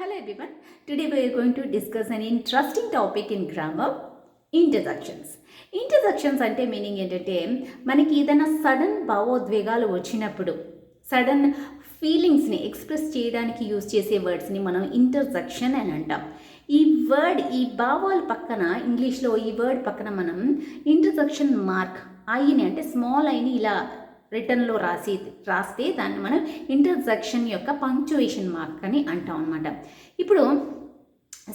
Hello everyone. Today we are going to discuss an interesting topic in grammar, interjections. Interjections అంటే meaning ఏంటంటే మనకి ఏదైనా sudden భావోద్వేగాలు వచ్చినప్పుడు సడన్ ఫీలింగ్స్ని ఎక్స్ప్రెస్ చేయడానికి యూజ్ చేసే వర్డ్స్ని మనం ఇంటర్జెక్షన్ అని అంటాం. ఈ వర్డ్ ఈ భావాల పక్కన ఇంగ్లీష్లో ఈ వర్డ్ పక్కన మనం ఇంటర్జెక్షన్ మార్క్ ఐని అంటే స్మాల్ ఐని ఇలా రిటర్న్లో రాస్తే దాన్ని మనం ఇంటర్జెక్షన్ యొక్క పంక్చుయేషన్ మార్క్ అని అంటాం అనమాట. ఇప్పుడు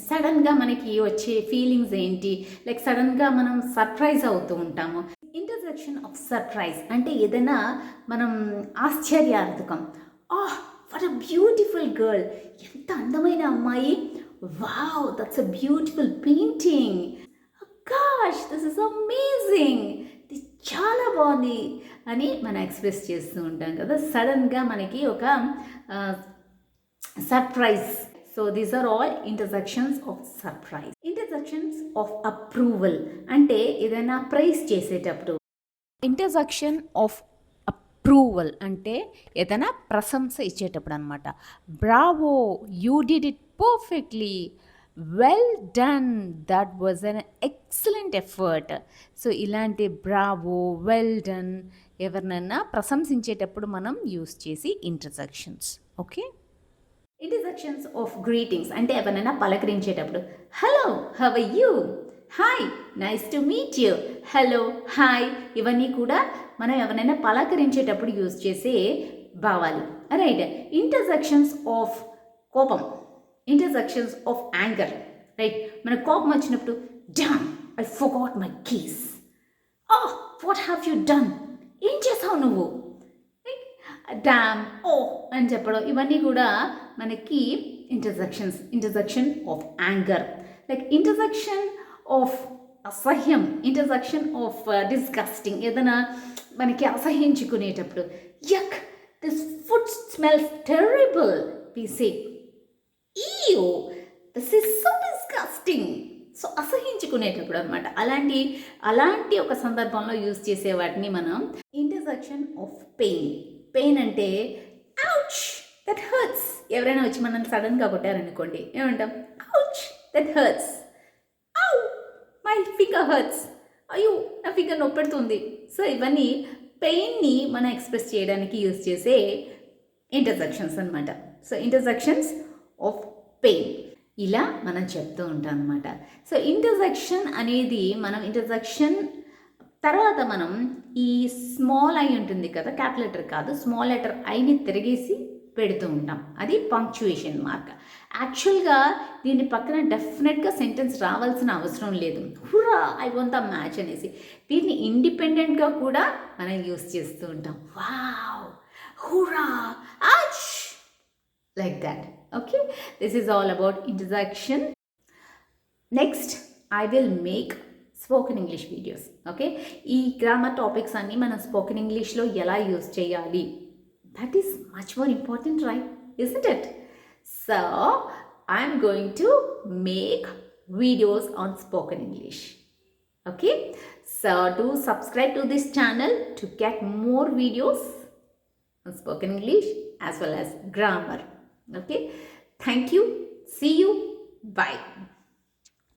సడన్గా మనకి వచ్చే ఫీలింగ్స్ ఏంటి, లైక్ సడన్గా మనం సర్ప్రైజ్ అవుతూ ఉంటాము. ఇంటర్జెక్షన్ ఆఫ్ సర్ప్రైజ్ అంటే ఏదైనా మనం ఆశ్చర్యార్థకం, వాట్ అ బ్యూటిఫుల్ గర్ల్, ఎంత అందమైన అమ్మాయి, wow that's a beautiful painting, gosh this is amazing, ఇది చాలా బాగుంది అని మనం ఎక్స్ప్రెస్ చేస్తూ ఉంటాం కదా. సడన్గా మనకి ఒక surprise. So these are all interjections of surprise. Interjections of approval అంటే ఏదైనా ప్రైజ్ చేసేటప్పుడు. ఇంటర్జెక్షన్ ఆఫ్ అప్రూవల్ అంటే ఏదైనా ప్రశంస ఇచ్చేటప్పుడు అనమాట. Bravo, you did it perfectly, well done, that was an excellent effort. So ఇలాంటి బ్రావో, వెల్ డన్ ఎవరినైనా ప్రశంసించేటప్పుడు మనం యూస్ చేసి interjections. Okay. Interjections of greetings అంటే ఎవరైనా పలకరించేటప్పుడు, hello, how are you, hi, nice to meet you, hello, hi, ఇవన్నీ కూడా మనం ఎవరైనా పలకరించేటప్పుడు యూజ్ చేసే భావాలు. రైట్. ఇంటర్జెక్షన్స్ ఆఫ్ కోపం, ఇంటర్జెక్షన్స్ ఆఫ్ యాంగర్. రైట్. మనకు కోపం వచ్చినప్పుడు, damn, I forgot my keys, what have you done, ఏం చేసావు నువ్వు, డామ్, అని చెప్పడం, ఇవన్నీ కూడా మనకి interjection of anger. Like interjection of అసహ్యం, ఇంటర్జెక్షన్ ఆఫ్ డిస్గస్టింగ్, ఏదైనా మనకి అసహ్యించుకునేటప్పుడు, yuck, this food smells terrible, we say ew, this is so disgusting. So అసహించుకునేటప్పుడు అనమాట. అలాంటి ఒక సందర్భంలో యూజ్ చేసే వాటిని మనం ఇంటర్జెక్షన్ ఆఫ్ పెయిన్. పెయిన్ అంటే ఔచ్, దట్ హర్ట్స్. ఎవరైనా వచ్చి మనల్ని సడన్గా కొట్టారనుకోండి, ఏమంటాం, ouch, that hurts, ow, my finger hurts, అయ్యో నా ఫింగర్ నొప్పెడుతుంది. సో ఇవన్నీ పెయిన్ని మనం ఎక్స్ప్రెస్ చేయడానికి యూజ్ చేసే ఇంటర్జెక్షన్స్ అనమాట. సో ఇంటర్జెక్షన్స్ ఆఫ్ పెయిన్ ఇలా మనం చెప్తూ ఉంటాం అనమాట. సో ఇంటర్జెక్షన్ అనేది మనం ఇంటర్జెక్షన్ తర్వాత మనం ఈ స్మాల్ ఐ ఉంటుంది కదా, క్యాపిటల్ లెటర్ కాదు, స్మాల్ లెటర్ ఐని తిరిగేసి పెడుతూ ఉంటాం. అది పంక్చుయేషన్ మార్క్. యాక్చువల్గా దీని పక్కన డెఫినెట్గా సెంటెన్స్ రావాల్సిన అవసరం లేదు. Hurrah, I want the match అనేసి దీన్ని ఇండిపెండెంట్గా కూడా మనం యూస్ చేస్తూ ఉంటాం. Wow, hurrah, ouch, like that. Okay, this is all about interjection. Next I will make spoken English videos. Okay, ఈ గ్రామర్ టాపిక్స్ అన్నీ మనం స్పోకెన్ ఇంగ్లీష్లో ఎలా యూజ్ చేయాలి, that is much more important, right, isn't it? So I'm going to make videos on spoken English. Okay, so do subscribe to this channel to get more videos on spoken English as well as grammar. Okay, thank you, see you, bye.